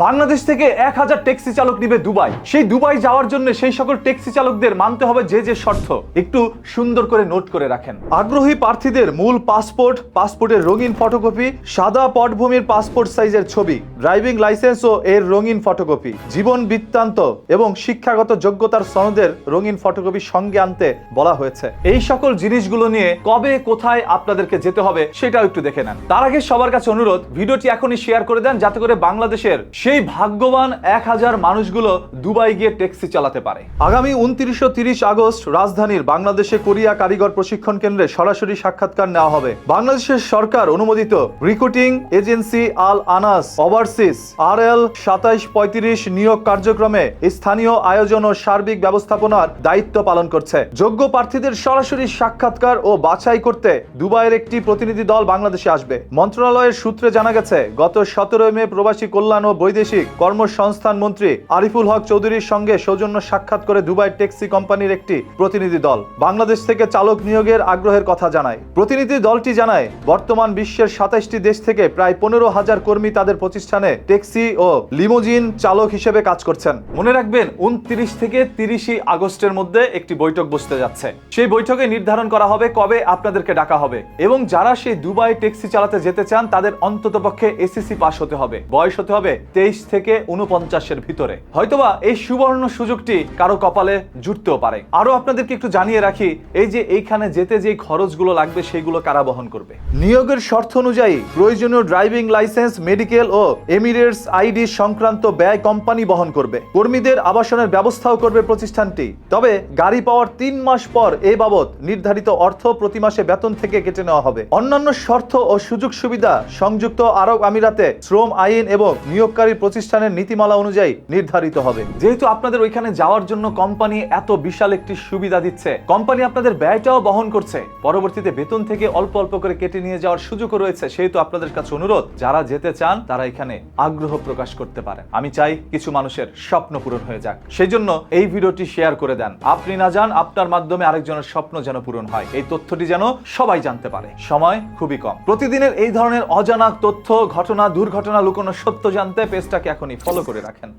বাংলাদেশ থেকে 1000 ট্যাক্সি চালক নিবে দুবাই। সেই দুবাই যাওয়ার জন্য সেই সকল ট্যাক্সি চালকদের মানতে হবে যে শর্ত একটু সুন্দর করে নোট করে রাখেন। আগ্রহী প্রার্থীদের মূল পাসপোর্টের রঙিন ফটোকপি, সাদা পটভূমির পাসপোর্ট সাইজের ছবি, ড্রাইভিং লাইসেন্স ও এর রঙিন ফটোকপি, জীবন বৃত্তান্ত এবং শিক্ষাগত যোগ্যতার সনদের রঙিন ফটোকপি সঙ্গে আনতে বলা হয়েছে। এই সকল জিনিসগুলো নিয়ে কবে কোথায় আপনাদেরকে যেতে হবে সেটাও একটু দেখে নেন। তার আগে সবার কাছে অনুরোধ, ভিডিওটি এখনই শেয়ার করে দেন যাতে করে বাংলাদেশের সেই ভাগ্যবান 1000 মানুষগুলো দুবাই গিয়ে ট্যাক্সি চালাতে পারে। আগামী 29 ও 30 আগস্ট রাজধানীর বাংলাদেশে কোরিয়া কারিগর প্রশিক্ষণ কেন্দ্রে সরাসরি সাক্ষাৎকার নেওয়া হবে। বাংলাদেশের সরকার অনুমোদিত রিক্রুটিং এজেন্সি আল আনাস ওভারসিজ RL 2735 নিয়োগ কার্যক্রমে স্থানীয় আয়োজন ও সার্বিক ব্যবস্থাপনার দায়িত্ব পালন করছে। যোগ্য প্রার্থীদের সরাসরি সাক্ষাৎকার ও বাছাই করতে দুবাইয়ের একটি প্রতিনিধি দল বাংলাদেশে আসবে। মন্ত্রণালয়ের সূত্রে জানা গেছে, গত 17 মে প্রবাসী কল্যাণ ও বৈদেশিক কর্মসংস্থান মন্ত্রী আরিফুল হক চৌধুরীর সঙ্গে সৌজন্য সাক্ষাৎ করে দুবাই ট্যাক্সি কোম্পানির একটি প্রতিনিধি দল বাংলাদেশ থেকে চালক নিয়োগের আগ্রহের কথা জানায়। প্রতিনিধি দলটি জানায়, বর্তমান বিশ্বের 27টি দেশ থেকে প্রায় 15,000 কর্মী তাদের প্রতিষ্ঠানে ট্যাক্সি ও লিমোজিন চালক হিসেবে কাজ করছেন। মনে রাখবেন, 29 থেকে 30 আগস্টের মধ্যে একটি বৈঠক বসতে যাচ্ছে। সেই বৈঠকে নির্ধারণ করা হবে কবে আপনাদেরকে ডাকা হবে এবং যারা সেই দুবাই ট্যাক্সি চালাতে যেতে চান তাদের অন্ততপক্ষে এসএসসি পাস হতে হবে। বয়স হতে হবে 23 থেকে 49 ভিতরে। হয়তোবা এই সুবর্ণ সুযোগটি কারো কপালে জুটতেও পারে। আরো আপনাদেরকে একটু জানিয়ে রাখি, এই যে এইখানে যেতে যে খরচগুলো লাগবে সেগুলো কারা বহন করবে। নিয়োগের শর্ত অনুযায়ী প্রয়োজনীয় ড্রাইভিং লাইসেন্স, মেডিকেল ও এমিরেটস আইডি সংক্রান্ত ব্যয় কোম্পানি বহন করবে। কর্মীদের আবাসনের ব্যবস্থাও করবে প্রতিষ্ঠানটি। তবে গাড়ি পাওয়ার 3 মাস পর এ বাবদ নির্ধারিত অর্থ প্রতি মাসে বেতন থেকে কেটে নেওয়া হবে। অন্যান্য শর্ত ও সুযোগ সুবিধা সংযুক্ত আরব আমিরাতে শ্রম আইন এবং নিয়োগকারী প্রতিষ্ঠানের নীতিমালা অনুযায়ী নির্ধারিত হবে। যেহেতু আপনাদের ওইখানে যাওয়ার জন্য কোম্পানি এত বিশাল একটি সুবিধা দিচ্ছে, কোম্পানি আপনাদের ব্যয়টাও বহন করছে, পরবর্তীতে বেতন থেকে অল্প অল্প করে কেটে নিয়ে যাওয়ার সুযোগও রয়েছে। সেহেতু আপনাদের কাছে অনুরোধ, যারা যেতে চান তারা এখানে আগ্রহ প্রকাশ করতে পারেন। আমি চাই কিছু মানুষের স্বপ্ন পূরণ হয়ে যাক। সেই জন্য এই ভিডিওটি শেয়ার করে দেন। আপনি না যান, আপনার মাধ্যমে আরেকজনের স্বপ্ন যেন পূরণ হয়, এই তথ্যটি যেন সবাই জানতে পারে। সময় খুবই কম। প্রতিদিনের এই ধরনের অজানা তথ্য, ঘটনা, দুর্ঘটনা, লুকোনো সত্য জানতে পেজটাকে এখনই ফলো করে রাখেন।